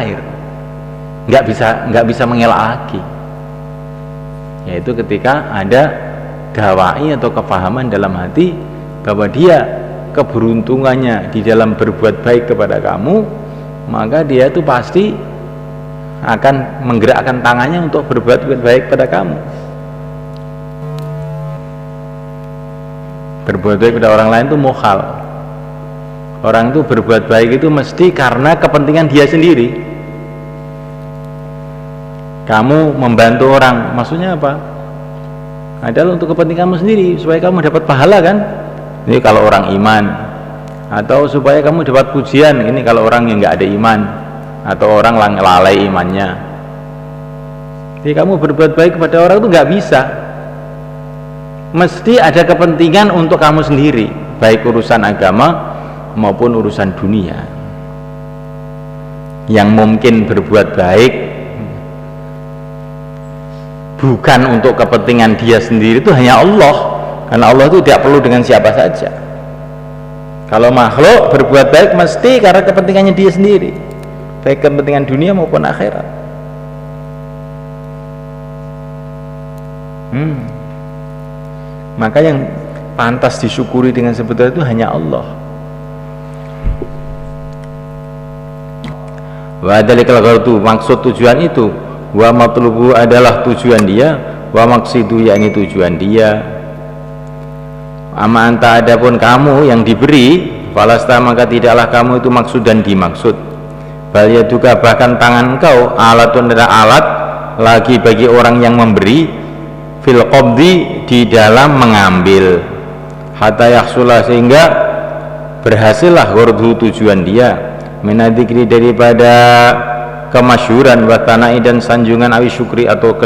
air, nggak bisa mengelak lagi. Yaitu ketika ada dawai atau kefahaman dalam hati bahwa dia keberuntungannya di dalam berbuat baik kepada kamu, maka dia itu pasti akan menggerakkan tangannya untuk berbuat baik pada kamu. Berbuat baik pada orang lain itu mukhal. Orang itu berbuat baik itu mesti karena kepentingan dia sendiri. Kamu membantu orang, maksudnya apa? Adalah untuk kepentinganmu sendiri, supaya kamu dapat pahala kan? Ini kalau orang iman. Atau supaya kamu dapat pujian, ini kalau orang yang nggak ada iman, atau orang lalai imannya. Jadi kamu berbuat baik kepada orang itu nggak bisa. Mesti ada kepentingan untuk kamu sendiri, baik urusan agama maupun urusan dunia. Yang mungkin berbuat baik bukan untuk kepentingan dia sendiri itu hanya Allah, karena Allah itu tidak perlu dengan siapa saja. Kalau makhluk berbuat baik mesti karena kepentingannya dia sendiri, baik kepentingan dunia maupun akhirat. Maka yang pantas disyukuri dengan sebetulnya itu hanya Allah. Wa dalikal ghardu, maksud tujuan itu, wa matlubu adalah tujuan dia, wa maksidu yakni tujuan dia. Ama anta adapun kamu yang diberi, falasta maka tidaklah kamu itu maksud dan dimaksud. Bal yaduka bahkan tangan engkau alatun adalah alat lagi bagi orang yang memberi, fil qabdi di dalam mengambil, hatta yahsula sehingga berhasillah ghardu tujuan dia, minadzikri daripada kemasyhuran, watanai dan sanjungan, awi syukri atau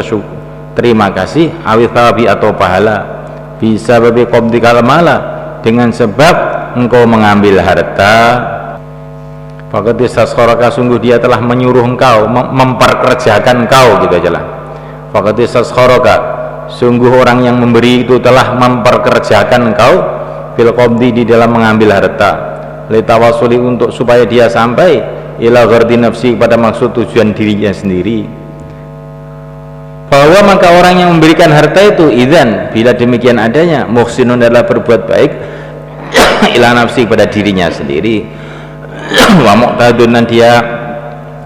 terima kasih, awi thawabi atau pahala, bisa babi qabdi kalmala dengan sebab engkau mengambil harta. Faqad istasqaraka sungguh dia telah menyuruh engkau, memperkerjakan engkau gitu aja lah. Faqad istasqaraka sungguh orang yang memberi itu telah memperkerjakan engkau fil qabdi di dalam mengambil harta, litawasuli untuk supaya dia sampai ila ghardi nafsi pada maksud tujuan dirinya sendiri. Bahwa maka orang yang memberikan harta itu idzan bila demikian adanya muhsinun adalah berbuat baik ila nafsi pada dirinya sendiri, wa muqtadun dan dia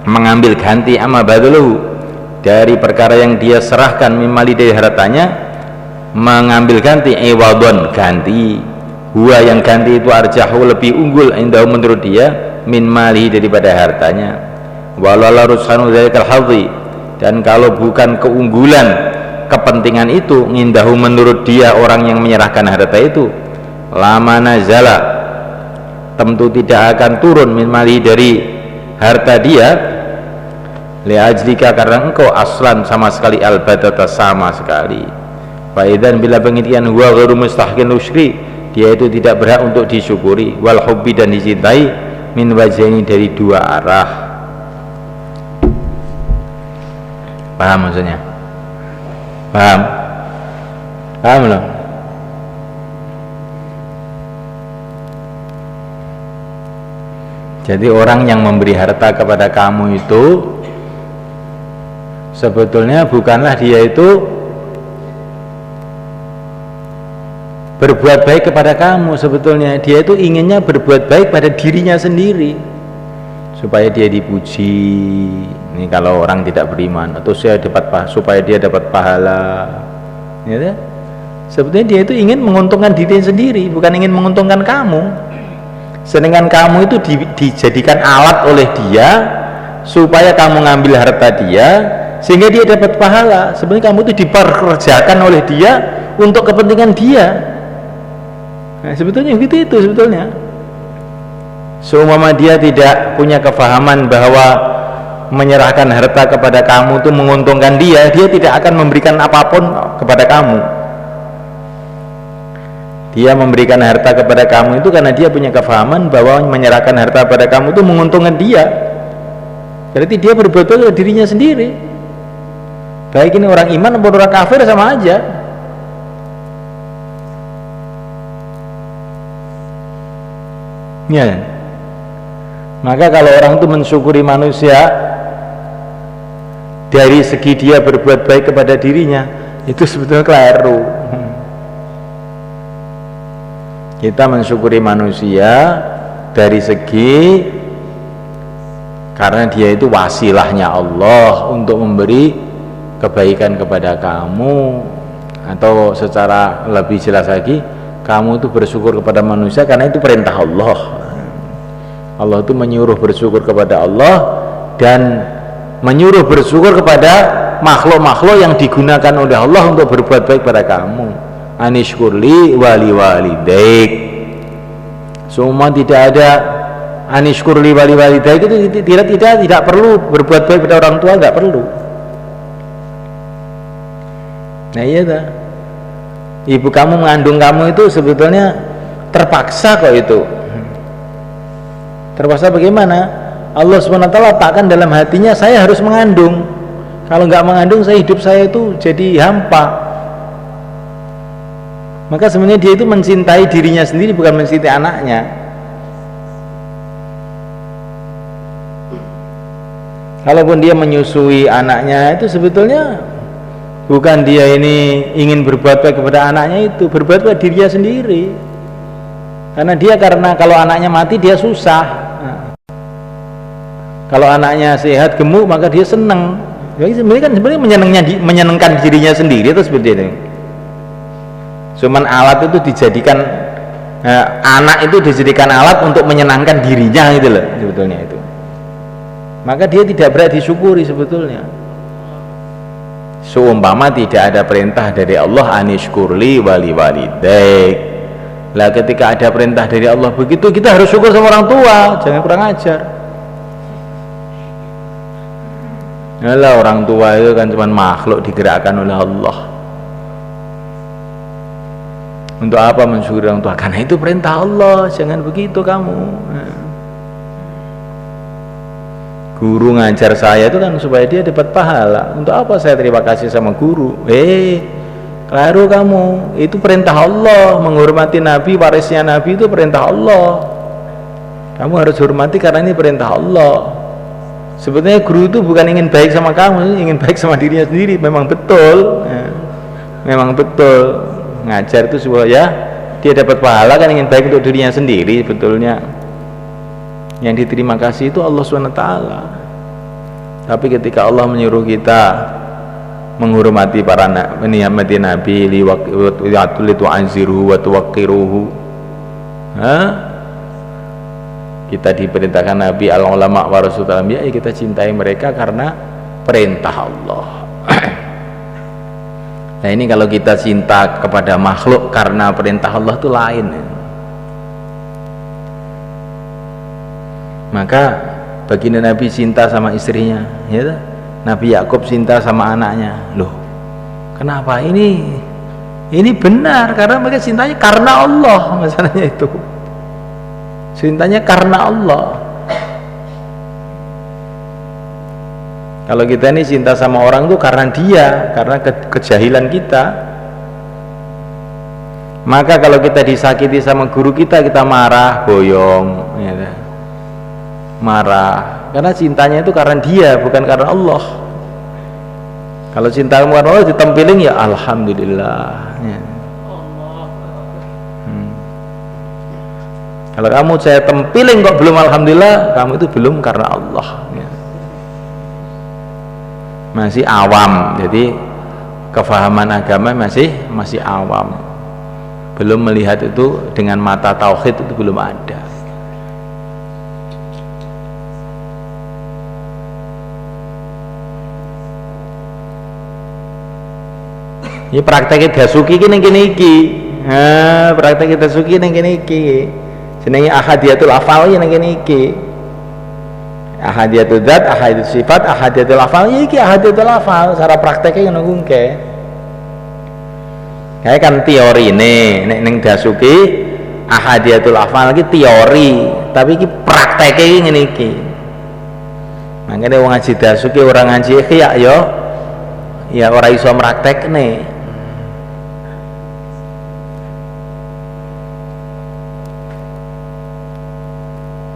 mengambil ganti amma baduluhu dari perkara yang dia serahkan, mimali dari hartanya, mengambil ganti ewadon ganti, huwa yang ganti itu arjahu lebih unggul indahu menurut dia, min mali daripada hartanya, walau rusanu dzalikal hadhi dan kalau bukan keunggulan kepentingan itu, indahu menurut dia orang yang menyerahkan harta itu, lama nazala tentu tidak akan turun min mali dari harta dia, li'ajlika karena engkau aslan sama sekali al-badata sama sekali. Faidan bila pengertian huwa ghairu mustahqin usyri dia itu tidak berhak untuk disyukuri, wal hubbi dan dicintai, min wajhaini dari dua arah. Paham maksudnya? Paham? Paham loh? Jadi orang yang memberi harta kepada kamu itu sebetulnya bukanlah dia itu berbuat baik kepada kamu, sebetulnya dia itu inginnya berbuat baik pada dirinya sendiri supaya dia dipuji. Ini kalau orang tidak beriman, atau supaya dia dapat pahala, ya, sebetulnya dia itu ingin menguntungkan dirinya sendiri, bukan ingin menguntungkan kamu. Sedangkan kamu itu dijadikan alat oleh dia supaya kamu ngambil harta dia sehingga dia dapat pahala. Sebenarnya kamu itu diperkerjakan oleh dia untuk kepentingan dia. Nah, sebetulnya gitu itu sebetulnya. Seumpama dia tidak punya kefahaman bahwa menyerahkan harta kepada kamu itu menguntungkan dia, dia tidak akan memberikan apapun kepada kamu. Dia memberikan harta kepada kamu itu karena dia punya kefahaman bahwa menyerahkan harta kepada kamu itu menguntungkan dia. Berarti dia berbuat baik kepada dirinya sendiri. Baik ini orang iman maupun orang kafir sama aja. Ya. Maka kalau orang itu mensyukuri manusia dari segi dia berbuat baik kepada dirinya, itu sebetulnya keliru. Kita mensyukuri manusia dari segi karena dia itu wasilahnya Allah untuk memberi kebaikan kepada kamu, atau secara lebih jelas lagi, kamu itu bersyukur kepada manusia karena itu perintah Allah. Allah itu menyuruh bersyukur kepada Allah dan menyuruh bersyukur kepada makhluk-makhluk yang digunakan oleh Allah untuk berbuat baik pada kamu. Anishkurli wali walidaik. Semua tidak ada anishkurli wali walidaik itu tidak perlu berbuat baik pada orang tua, nggak perlu. Nah iya dah. Ibu kamu mengandung kamu itu sebetulnya terpaksa kok itu. Terpaksa bagaimana? Allah SWT letakkan dalam hatinya, saya harus mengandung. Kalau nggak mengandung, hidup saya itu jadi hampa. Maka sebenarnya dia itu mencintai dirinya sendiri, bukan mencintai anaknya. Kalaupun dia menyusui anaknya, itu sebetulnya bukan dia ini ingin berbuat baik kepada anaknya, itu berbuat baik dirinya sendiri. Karena kalau anaknya mati dia susah. Kalau anaknya sehat gemuk maka dia senang. Jadi sebenarnya menyenangkan dirinya sendiri itu seperti itu. Cuman alat itu dijadikan anak itu dijadikan alat untuk menyenangkan dirinya gitu loh sebetulnya itu. Maka dia tidak berat disyukuri sebetulnya. Seumpama tidak ada perintah dari Allah anishkurli wali walidaik. Lah ketika ada perintah dari Allah begitu, kita harus syukur sama orang tua, jangan kurang ajar. Yalah, orang tua itu kan cuma makhluk digerakkan oleh Allah. Untuk apa mensyukuri orang tua? Karena itu perintah Allah, jangan begitu kamu. Guru ngajar saya itu kan supaya dia dapat pahala. Untuk apa saya terima kasih sama guru? Keliru kamu. Itu perintah Allah. Menghormati Nabi, warisnya Nabi itu perintah Allah. Kamu harus hormati karena ini perintah Allah. Sebetulnya guru itu bukan ingin baik sama kamu, ingin baik sama dirinya sendiri. Memang betul, memang betul. Ngajar itu supaya dia dapat pahala, kan ingin baik untuk dirinya sendiri. Betulnya yang diterima kasih itu Allah SWT. Tapi ketika Allah menyuruh kita menghormati para nabi, liwatulitu anziruhu wa tuwaqiruhu, kita diperintahkan Nabi al-ulama warasatul anbiya, kita cintai mereka karena perintah Allah. Nah ini kalau kita cinta kepada makhluk karena perintah Allah itu lain. Maka baginda Nabi cinta sama istrinya, ya, Nabi Yakub cinta sama anaknya. Loh, kenapa ini benar? Karena mereka cintanya karena Allah, masalahnya itu. Cintanya karena Allah. Kalau kita ini cinta sama orang itu karena dia, karena kejahilan kita. Maka kalau kita disakiti sama guru kita marah, boyong, ya, marah. Karena cintanya itu karena dia, bukan karena Allah. Kalau cinta karena Allah ditempiling, ya alhamdulillah. Ya. Kalau kamu saya tempiling kok belum alhamdulillah, kamu itu belum karena Allah. Ya. Masih awam, jadi kefahaman agama masih awam, belum melihat itu dengan mata tauhid, itu belum ada. Ini prakteknya dasuki ini iki. Prakteknya dasuki ini iki. Jenenge ahadiyatul afal ya nang kene iki. Ahadiyatul dzat, ahadiyatul sifat, ahadiyatul afal ya iki ahadiyatul afal, cara prakteknya ngono kuwi. Kayak kan teori nek ning dasuki ahadiyatul afal iki teori, tapi iki prakteknya iki ngene iki. Mangkene wong ngaji dasuki ora ngaji ihya ya ora iso praktekne.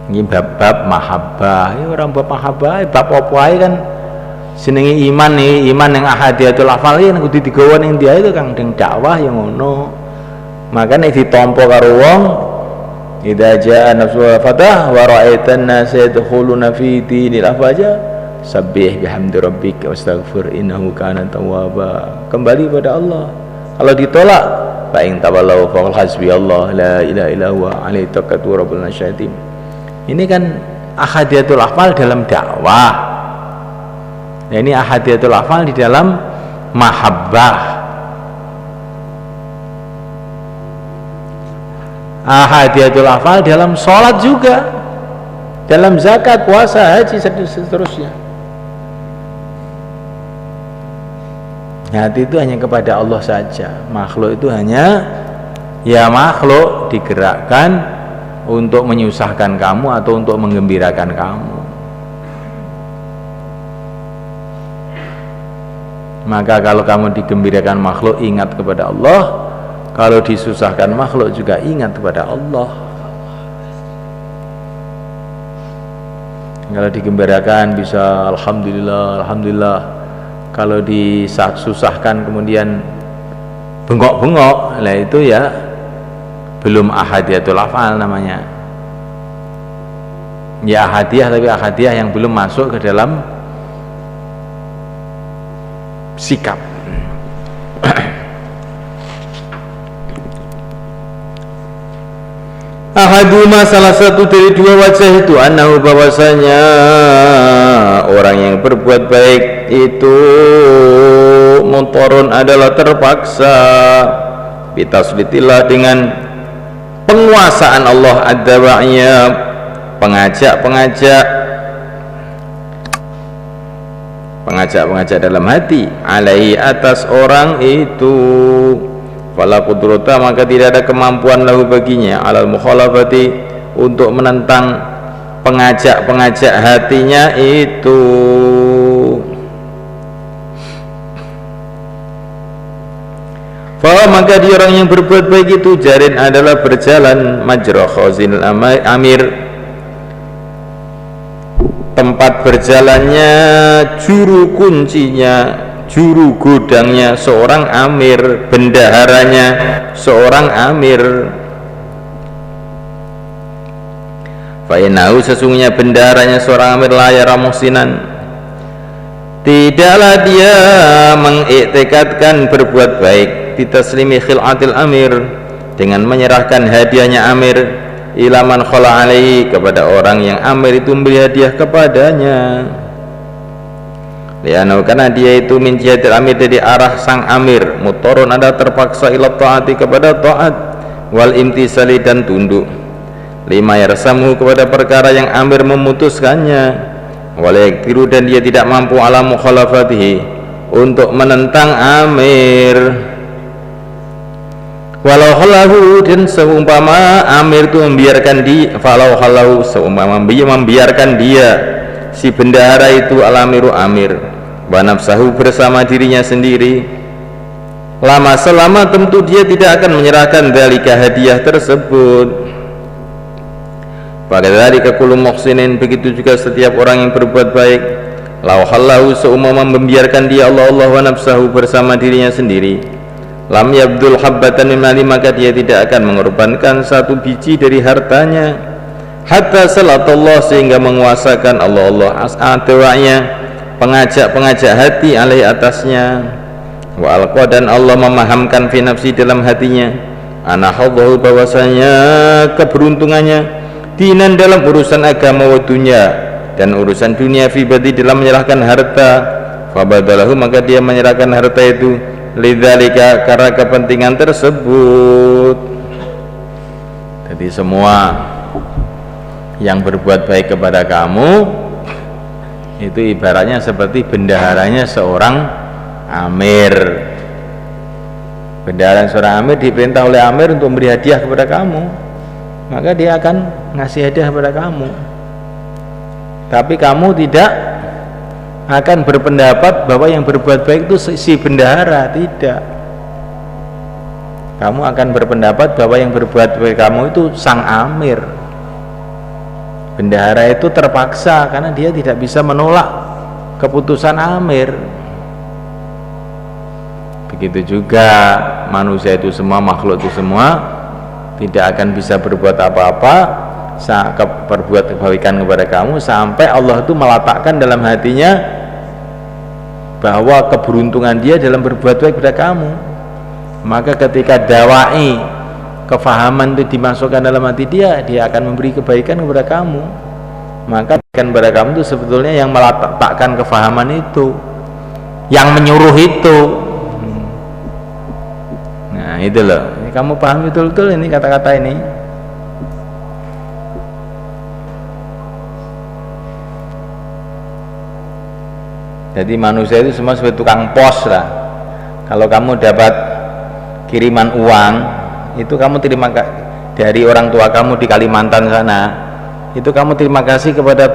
Ini bab mahabbah, ya orang bab mahabbah, bab apa ae kan Senenge iman nih, iman yang ahadiyatul afal yang kudu digawa ning dia itu kang deng dakwah yang ngono. Makane ditampa karo wong idza jaa nasrul fatah wa ra'aitan nas yadkhuluna fi dinil afwaja sabbih bihamdi rabbika wastaghfir innahu kana tawwaba. Kembali pada Allah. Kalau ditolak fa in tawallau faqul hasbiyallah la ilaha illa huwa alaihi tawakkaltu rabbul nasyatim. Ini kan ahadiyatul afal dalam dakwah. Nah, ini ahadiyatul afal di dalam mahabbah. Ahadiyatul afal dalam sholat juga, dalam zakat, puasa, haji, seterusnya. Hati itu hanya kepada Allah saja. Makhluk itu hanya ya makhluk digerakkan untuk menyusahkan kamu atau untuk menggembirakan kamu. Maka kalau kamu digembirakan makhluk, ingat kepada Allah. Kalau disusahkan makhluk juga ingat kepada Allah. Kalau digembirakan bisa alhamdulillah, alhamdulillah. Kalau disusahkan kemudian bengok-bengok, lah itu ya belum ahadiyatul afal namanya. Ya ahadiyah, tapi ahadiyah yang belum masuk ke dalam sikap. Ahaduma, salah satu dari dua wajah itu, annahu, bahwasanya orang yang berbuat baik itu mutorun adalah terpaksa bitaslitillah dengan penguasaan Allah ad-dawa'iyya, pengajak dalam hati, alaihi, atas orang itu, fala qudrata, maka tidak ada kemampuan lahu baginya, alal mukhalafati, untuk menentang pengajak hatinya itu. Fa maka dia orang yang berbuat baik itu jarin adalah berjalan majra khazinil amir, tempat berjalannya, juru kuncinya, juru gudangnya seorang amir, bendaharanya seorang amir. Fa'inahu, sesungguhnya bendaharanya seorang amir, la yara muhsinan, tidaklah dia mengiktikadkan berbuat baik, bitaslimi khil'atil amir, dengan menyerahkan hadiahnya amir, ilaman khala alaihi, kepada orang yang amir itu memberi hadiah kepadanya. Lianau, karena dia itu min jihatil amir, dari arah sang amir, mutorun, ada terpaksa, ila ta'ati, kepada ta'at, wal imtisali, dan tunduk, lima yarsamu, kepada perkara yang amir memutuskannya, wal yaktiru, dan dia tidak mampu ala mukhalafatihi, untuk menentang amir. Walau halahu, dan seumpama amir itu membiarkan dia, falau halahu, seumpama membiarkan dia si bendahara itu, alamiru amir, wa nafsahu, bersama dirinya sendiri, lama selama tentu dia tidak akan menyerahkan dalika, hadiah tersebut. Bagaimana kullu muhsinin, begitu juga setiap orang yang berbuat baik, lau halahu, seumpama membiarkan dia Allah wa nafsahu, bersama dirinya sendiri, lam yabdul habbatan min mali, maka dia tidak akan mengorbankan satu biji dari hartanya, hatta salatullah, sehingga menguasakan Allah as'atawa'nya, pengajak hati, alaih, atasnya, wa alqa, dan Allah memahamkan fi nafsi, dalam hatinya, anahadhahu, bahwasanya keberuntungannya, dinan, dalam urusan agama, wa dunya, dan urusan dunia, fi badi, dalam menyerahkan harta, fabadalahu, maka dia menyerahkan harta itu, lidzalika, karena kepentingan tersebut. Jadi semua yang berbuat baik kepada kamu itu ibaratnya seperti bendaharanya seorang amir. Bendahara seorang amir diperintah oleh amir untuk memberi hadiah kepada kamu, maka dia akan ngasih hadiah kepada kamu. Tapi kamu tidak akan berpendapat bahwa yang berbuat baik itu si bendahara, tidak. Kamu akan berpendapat bahwa yang berbuat baik kamu itu sang amir. Bendahara itu terpaksa karena dia tidak bisa menolak keputusan amir. Begitu juga manusia itu semua, makhluk itu semua tidak akan bisa berbuat apa-apa, berbuat kebaikan kepada kamu sampai Allah itu meletakkan dalam hatinya bahwa keberuntungan dia dalam berbuat baik kepada kamu. Maka ketika dawai kefahaman itu dimasukkan dalam hati dia, dia akan memberi kebaikan kepada kamu. Maka kebaikan kepada kamu itu sebetulnya yang meletakkan kefahaman itu, yang menyuruh itu. Nah itu loh, kamu paham betul-betul ini kata-kata ini. Jadi manusia itu semua seperti tukang pos lah. Kalau kamu dapat kiriman uang, itu kamu terima dari orang tua kamu di Kalimantan sana, itu kamu terima kasih kepada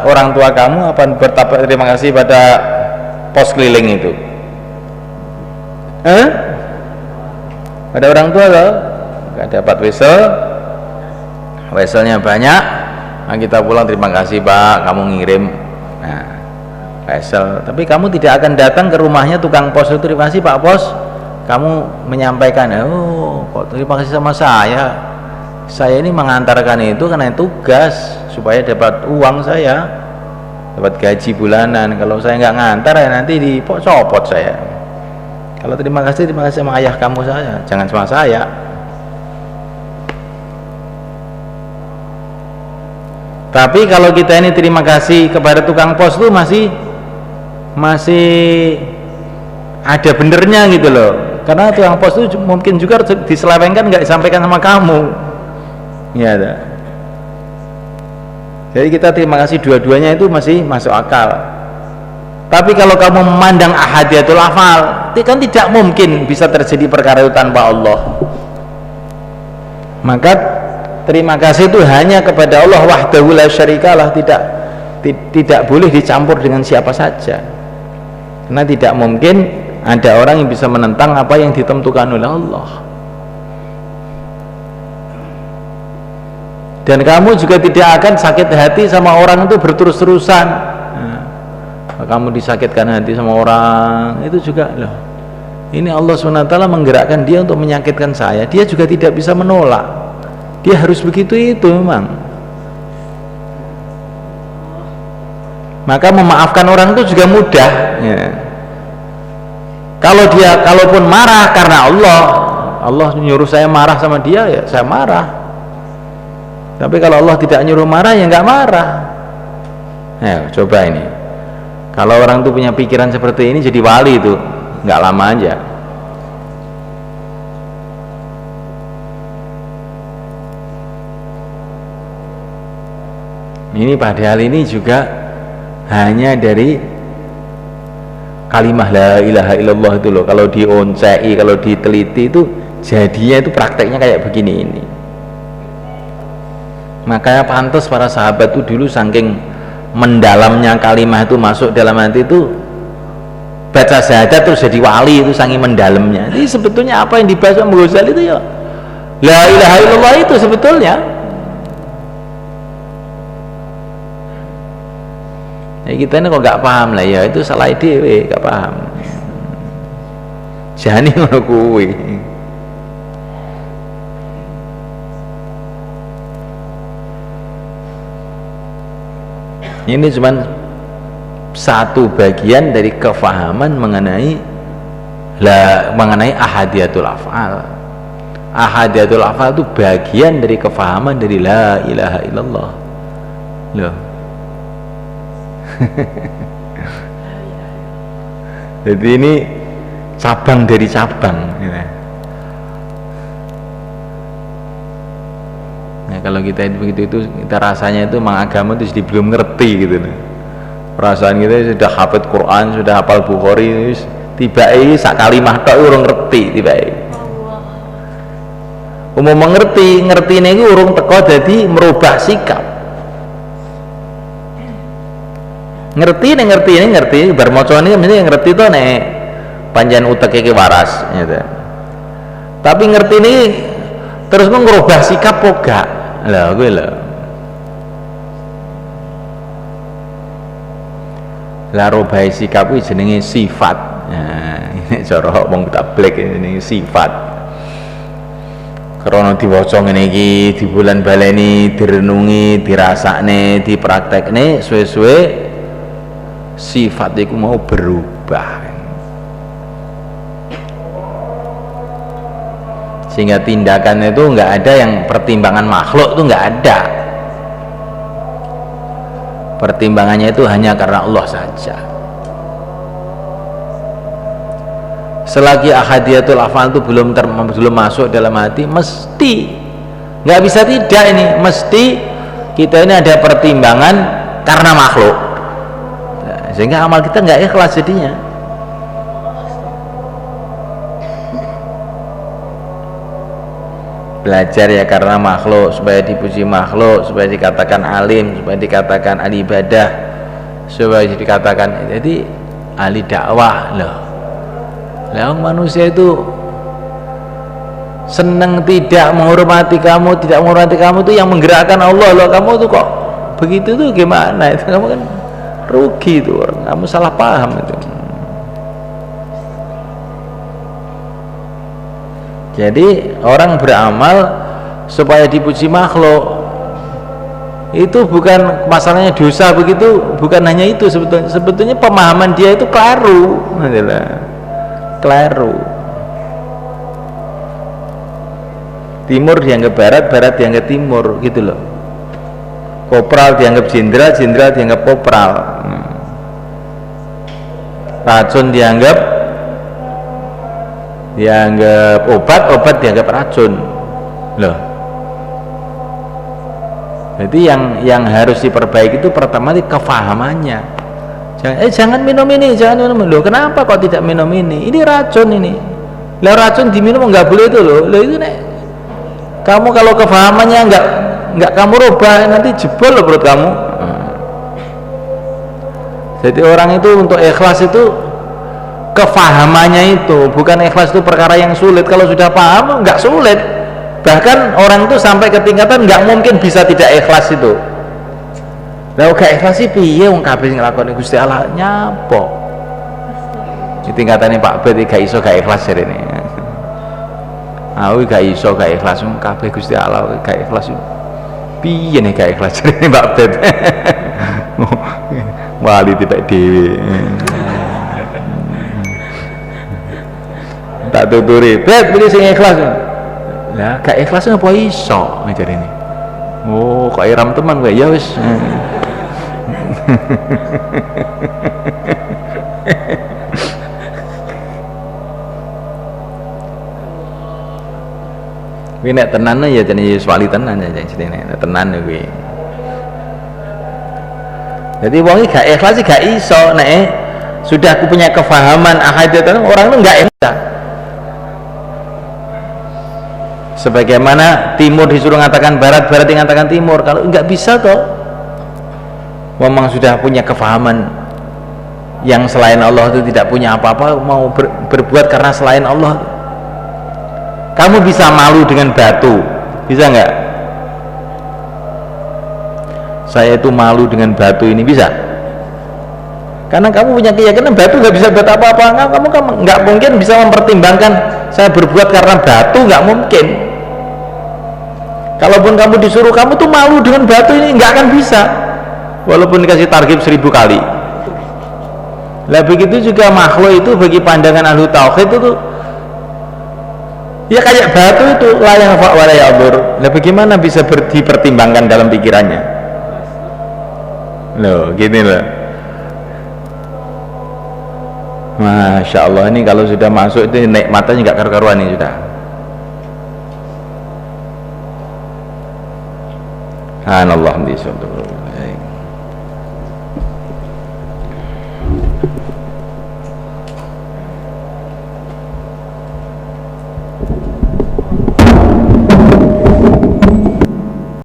orang tua kamu apa berterima kasih pada pos keliling itu? Pada orang tua loh. Gak dapat weselnya banyak, nah kita pulang terima kasih Pak, kamu ngirim wesel. Tapi kamu tidak akan datang ke rumahnya tukang pos itu, terima kasih Pak Pos, kamu menyampaikan, oh kok terima kasih sama saya ini mengantarkan itu karena tugas supaya dapat uang, saya dapat gaji bulanan. Kalau saya nggak ngantar ya nanti dicopot saya. Kalau terima kasih sama ayah kamu, saya jangan sama saya. Tapi kalau kita ini terima kasih kepada tukang pos itu masih ada benernya gitu loh, karena tukang pos itu mungkin juga diselewengkan, nggak disampaikan sama kamu ya. Jadi kita terima kasih dua-duanya itu masih masuk akal. Tapi kalau kamu memandang ahadiyatul afal, itu kan tidak mungkin bisa terjadi perkara itu tanpa Allah. Maka terima kasih itu hanya kepada Allah wahdahu la syarikalah, tidak boleh dicampur dengan siapa saja. Karena tidak mungkin ada orang yang bisa menentang apa yang ditentukan oleh Allah. Dan kamu juga tidak akan sakit hati sama orang itu berterus-terusan. Kamu disakitkan hati sama orang itu juga loh, ini Allah SWT menggerakkan dia untuk menyakitkan saya, dia juga tidak bisa menolak, dia harus begitu itu memang. Maka memaafkan orang itu juga mudah ya. Kalau dia kalaupun marah karena Allah nyuruh saya marah sama dia, ya saya marah. Tapi kalau Allah tidak nyuruh marah, ya nggak marah. Coba ini, kalau orang tuh punya pikiran seperti ini jadi wali itu nggak lama aja. Ini padahal ini juga hanya dari kalimah la ilaha illallah itu loh. Kalau dioncei, kalau diteliti itu jadinya itu prakteknya kayak begini ini. Makanya pantas para sahabat itu dulu saking mendalamnya kalimah itu masuk dalam hati itu, baca syahadat terus jadi wali itu saking mendalamnya. Jadi sebetulnya apa yang dibahas Imam Ghazali itu ya la ilaha illallah itu sebetulnya. Ya kita ini kok nggak paham lah ya, itu salah dewe, nggak paham. Jani ngono kuwi. Ini cuma satu bagian dari kefahaman mengenai ahadiyatul af'al. Ahadiyatul af'al itu bagian dari kefahaman dari la ilaha illallah. Loh. Jadi ini cabang dari cabang ya. Nah, kalau kita begitu itu kita rasanya itu memang agama itu belum ngerti gitu. Perasaan kita sudah hafid Quran, sudah hafal Bukhari, tiba-tiba sak kalimah tok urung ngerti tiba-tiba. Umum mengerti ini urung teko jadi merubah sikap. Ngerti bar maca ini mesti ngerti to nek panjen uteke iki waras gitu. Tapi ngerti ini terus mengubah sikap kok gak? Lah gue lah. Lah robahe sikap kuwi jenenge sifat. Nah, ini cara wong tablek ini sifat. Krana diwaca ngene iki, di bulan baleni, direnungi, dirasakne, dipraktekne, suwe-suwe sifat iku mau berubah. Sehingga tindakannya itu enggak ada yang pertimbangan makhluk itu enggak ada. Pertimbangannya itu hanya karena Allah saja. Selagi ahadiyatul afal itu belum masuk dalam hati, mesti nggak bisa tidak ini, mesti kita ini ada pertimbangan karena makhluk. Nah, sehingga amal kita nggak ikhlas jadinya. Belajar ya karena makhluk, supaya dipuji makhluk, supaya dikatakan alim, supaya dikatakan ahli ibadah, supaya dikatakan jadi ahli dakwah loh. Lah manusia itu senang tidak menghormati kamu, tidak menghormati kamu itu yang menggerakkan Allah loh. Kamu tuh kok begitu tuh gimana itu, kamu kan rugi tuh, kamu salah paham itu. Jadi orang beramal supaya dipuji makhluk itu bukan masalahnya dosa begitu, bukan hanya itu sebetulnya pemahaman dia itu keliru, keliru. Timur dianggap barat, barat dianggap timur gitu loh. Kopral dianggap jenderal, jenderal dianggap kopral. Racun dianggap obat, obat dianggap racun loh. Jadi yang harus diperbaiki itu pertama kefahamannya. Jangan minum ini, jangan minum. Loh, kenapa kok tidak minum ini? Ini racun ini. Lah racun diminum nggak boleh itu loh. Loh itu nek kamu kalau kefahamannya nggak kamu rubah, nanti jebol loh perut kamu. Jadi orang itu untuk ikhlas itu kefahamannya itu, bukan ikhlas itu perkara yang sulit. Kalau sudah paham nggak sulit. Bahkan orang itu sampai ke tingkatan nggak mungkin bisa tidak ikhlas itu. Lah gak ikhlas sih piye wong kabeh sing nglakoni Gusti Allah nyapo. Di tingkatane Pak Bet gak iso gak ikhlas jarene. Aku gak iso gak ikhlas wong kabeh Gusti Allah gak ikhlas. Piye nek gak ikhlas jarene Pak Bet. Wali titik dhewe. Tak tuturi, Bet pilih sing ikhlas. Lah gak ikhlas apa iso jarene. Oh, kok iram teman kowe ya wis. Kuwi nek tenan ya jenenge wali tenan ya jenenge tenan kuwi. Jadi wong iki gak ikhlas gak iso nek sudah aku punya kefahaman ahadiyat orang itu enggak ikhlas. Sebagaimana timur disuruh mengatakan barat, barat yang mengatakan timur. Kalau enggak bisa toh. Memang sudah punya kefahaman yang selain Allah itu tidak punya apa-apa, mau berbuat karena selain Allah. Kamu bisa malu dengan batu, bisa nggak? Saya itu malu dengan batu ini, bisa? Karena kamu punya keyakinan batu nggak bisa buat apa-apa. Kamu nggak mungkin bisa mempertimbangkan saya berbuat karena batu, nggak mungkin. Kalaupun kamu disuruh kamu tuh malu dengan batu ini, nggak akan bisa. Walaupun dikasih targhib 1000 kali. Lah begitu juga makhluk itu bagi pandangan ahlu tauhid itu tuh ya kayak batu itu la yanfa wa la yadur. Lah bagaimana bisa dipertimbangkan dalam pikirannya? Loh, gini loh. Masya Allah, ini kalau sudah masuk itu nikmatnya nggak karu-karuan ini sudah. Subhanallah.